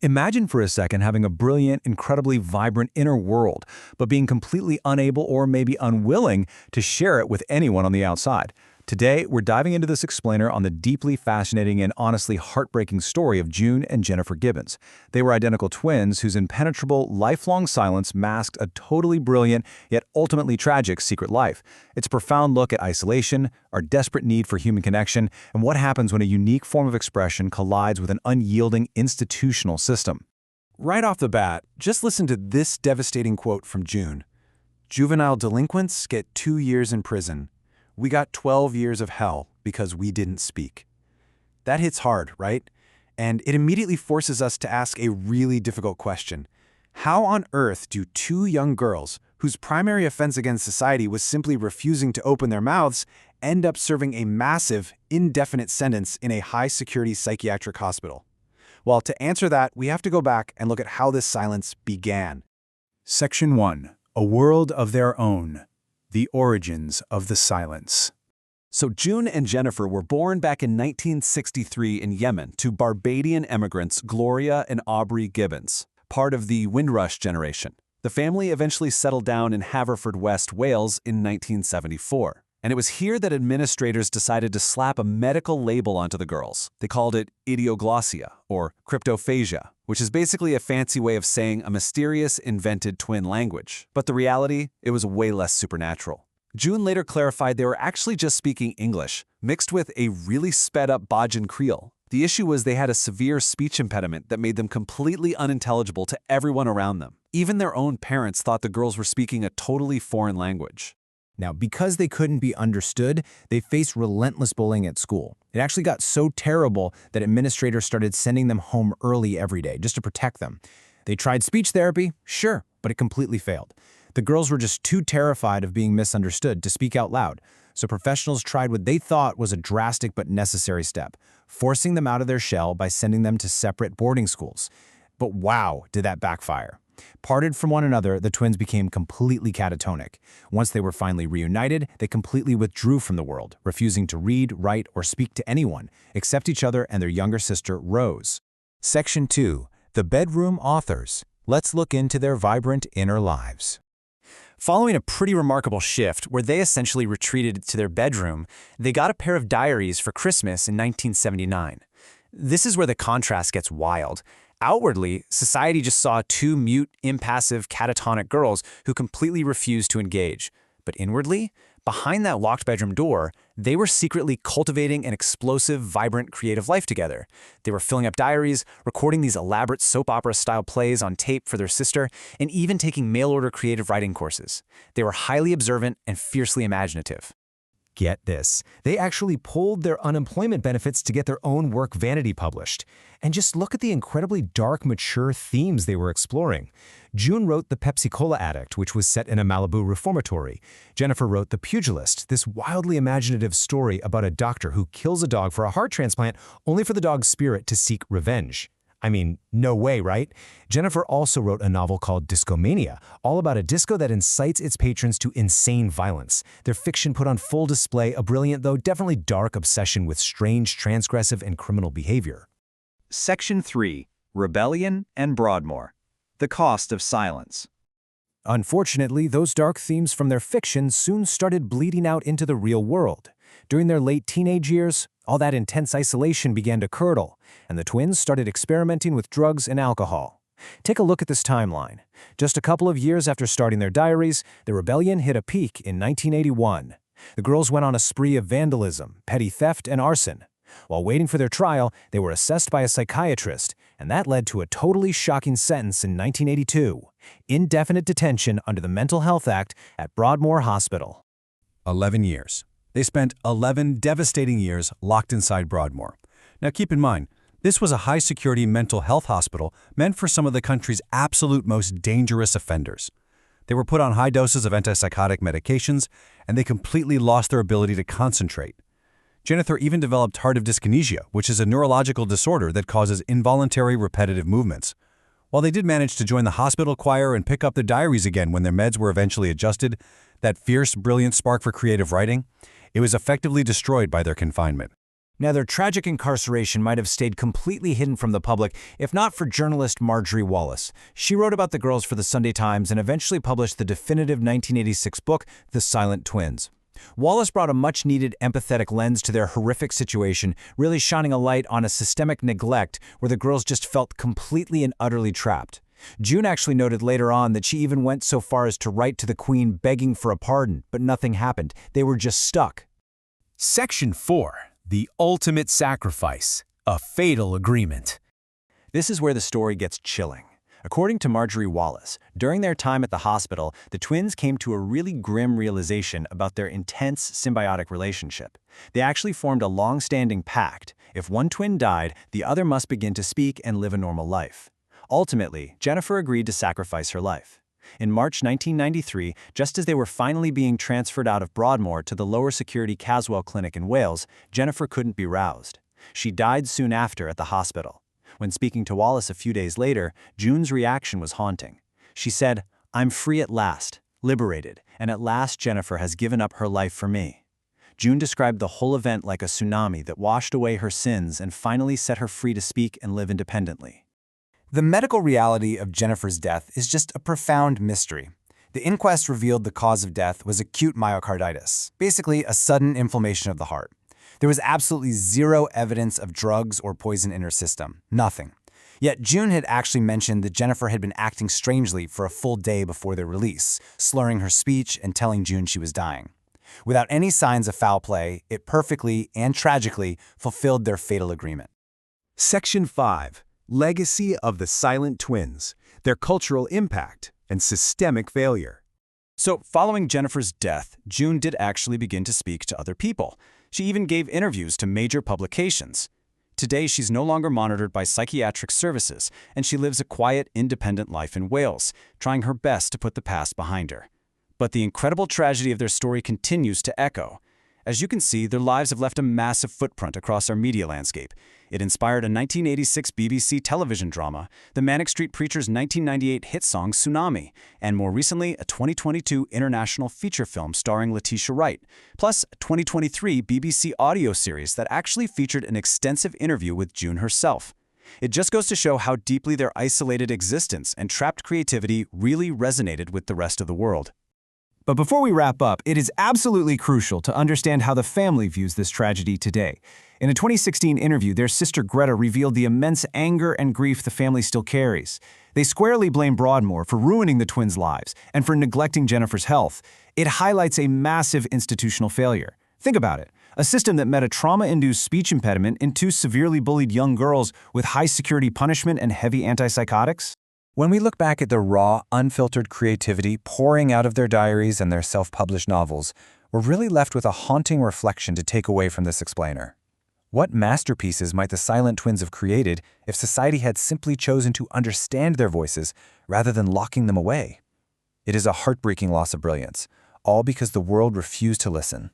Imagine for a second having a brilliant, incredibly vibrant inner world, but being completely unable or maybe unwilling to share it with anyone on the outside. Today, we're diving into this explainer on the deeply fascinating and honestly heartbreaking story of June and Jennifer Gibbons. They were identical twins whose impenetrable, lifelong silence masked a totally brilliant, yet ultimately tragic secret life. It's a profound look at isolation, our desperate need for human connection, and what happens when a unique form of expression collides with an unyielding institutional system. Right off the bat, just listen to this devastating quote from June. "Juvenile delinquents get 2 years in prison. We got 12 years of hell because we didn't speak." That hits hard, right? And it immediately forces us to ask a really difficult question. How on earth do two young girls, whose primary offense against society was simply refusing to open their mouths, end up serving a massive, indefinite sentence in a high-security psychiatric hospital? Well, to answer that, we have to go back and look at how this silence began. Section 1. A World of Their Own. The Origins of the Silence. So June and Jennifer were born back in 1963 in Yemen to Barbadian immigrants Gloria and Aubrey Gibbons, part of the Windrush generation. The family eventually settled down in Haverfordwest, Wales in 1974. And it was here that administrators decided to slap a medical label onto the girls. They called it idioglossia, or cryptophagia, which is basically a fancy way of saying a mysterious, invented twin language. But the reality, it was way less supernatural. June later clarified they were actually just speaking English, mixed with a really sped-up Bajan Creole. The issue was they had a severe speech impediment that made them completely unintelligible to everyone around them. Even their own parents thought the girls were speaking a totally foreign language. Now, because they couldn't be understood, they faced relentless bullying at school. It actually got so terrible that administrators started sending them home early every day just to protect them. They tried speech therapy, sure, but it completely failed. The girls were just too terrified of being misunderstood to speak out loud, so professionals tried what they thought was a drastic but necessary step, forcing them out of their shell by sending them to separate boarding schools. But wow, did that backfire. Parted from one another, the twins became completely catatonic. Once they were finally reunited, they completely withdrew from the world, refusing to read, write, or speak to anyone, except each other and their younger sister, Rose. Section 2. The Bedroom Authors. Let's look into their vibrant inner lives. Following a pretty remarkable shift where they essentially retreated to their bedroom, they got a pair of diaries for Christmas in 1979. This is where the contrast gets wild. Outwardly, society just saw two mute, impassive, catatonic girls who completely refused to engage. But inwardly, behind that locked bedroom door, they were secretly cultivating an explosive, vibrant, creative life together. They were filling up diaries, recording these elaborate soap opera-style plays on tape for their sister, and even taking mail-order creative writing courses. They were highly observant and fiercely imaginative. Get this, they actually pulled their unemployment benefits to get their own work vanity published. And just look at the incredibly dark, mature themes they were exploring. June wrote The Pepsi-Cola Addict, which was set in a Malibu reformatory. Jennifer wrote The Pugilist, this wildly imaginative story about a doctor who kills a dog for a heart transplant only for the dog's spirit to seek revenge. I mean, no way, right? Jennifer also wrote a novel called Discomania, all about a disco that incites its patrons to insane violence. Their fiction put on full display a brilliant, though definitely dark, obsession with strange, transgressive, and criminal behavior. Section 3. Rebellion and Broadmoor. The Cost of Silence. Unfortunately, those dark themes from their fiction soon started bleeding out into the real world. During their late teenage years, all that intense isolation began to curdle, and the twins started experimenting with drugs and alcohol. Take a look at this timeline. Just a couple of years after starting their diaries, the rebellion hit a peak in 1981. The girls went on a spree of vandalism, petty theft, and arson. While waiting for their trial, they were assessed by a psychiatrist, and that led to a totally shocking sentence in 1982, indefinite detention under the Mental Health Act at Broadmoor Hospital. 11 years. They spent 11 devastating years locked inside Broadmoor. Now keep in mind, this was a high-security mental health hospital meant for some of the country's absolute most dangerous offenders. They were put on high doses of antipsychotic medications, and they completely lost their ability to concentrate. Jennifer even developed tardive dyskinesia, which is a neurological disorder that causes involuntary repetitive movements. While they did manage to join the hospital choir and pick up their diaries again when their meds were eventually adjusted, that fierce, brilliant spark for creative writing, it was effectively destroyed by their confinement. Now, their tragic incarceration might have stayed completely hidden from the public if not for journalist Marjorie Wallace. She wrote about the girls for the Sunday Times and eventually published the definitive 1986 book, The Silent Twins. Wallace brought a much-needed empathetic lens to their horrific situation, really shining a light on a systemic neglect where the girls just felt completely and utterly trapped. June actually noted later on that she even went so far as to write to the Queen begging for a pardon, but nothing happened. They were just stuck. Section 4. The Ultimate Sacrifice, a Fatal Agreement. This is where the story gets chilling. According to Marjorie Wallace, during their time at the hospital, the twins came to a really grim realization about their intense symbiotic relationship. They actually formed a long-standing pact. If one twin died, the other must begin to speak and live a normal life. Ultimately, Jennifer agreed to sacrifice her life. In March 1993, just as they were finally being transferred out of Broadmoor to the lower security Caswell Clinic in Wales, Jennifer couldn't be roused. She died soon after at the hospital. When speaking to Wallace a few days later, June's reaction was haunting. She said, "I'm free at last, liberated, and at last Jennifer has given up her life for me." June described the whole event like a tsunami that washed away her sins and finally set her free to speak and live independently. The medical reality of Jennifer's death is just a profound mystery. The inquest revealed the cause of death was acute myocarditis, basically a sudden inflammation of the heart. There was absolutely zero evidence of drugs or poison in her system, nothing. Yet June had actually mentioned that Jennifer had been acting strangely for a full day before their release, slurring her speech and telling June she was dying. Without any signs of foul play, it perfectly and tragically fulfilled their fatal agreement. Section 5. Legacy of the Silent Twins, Their Cultural Impact and Systemic Failure. So, following Jennifer's death, June did actually begin to speak to other people. She even gave interviews to major publications. Today, she's no longer monitored by psychiatric services, and she lives a quiet, independent life in Wales, trying her best to put the past behind her. But the incredible tragedy of their story continues to echo. As you can see, their lives have left a massive footprint across our media landscape. It inspired a 1986 BBC television drama, the Manic Street Preachers' 1998 hit song Tsunami, and more recently, a 2022 international feature film starring Letitia Wright, plus a 2023 BBC audio series that actually featured an extensive interview with June herself. It just goes to show how deeply their isolated existence and trapped creativity really resonated with the rest of the world. But before we wrap up, it is absolutely crucial to understand how the family views this tragedy today. In a 2016 interview, their sister Greta revealed the immense anger and grief the family still carries. They squarely blame Broadmoor for ruining the twins' lives and for neglecting Jennifer's health. It highlights a massive institutional failure. Think about it. A system that met a trauma-induced speech impediment in two severely bullied young girls with high-security punishment and heavy antipsychotics? When we look back at the raw, unfiltered creativity pouring out of their diaries and their self-published novels, we're really left with a haunting reflection to take away from this explainer. What masterpieces might the Silent Twins have created if society had simply chosen to understand their voices rather than locking them away? It is a heartbreaking loss of brilliance, all because the world refused to listen.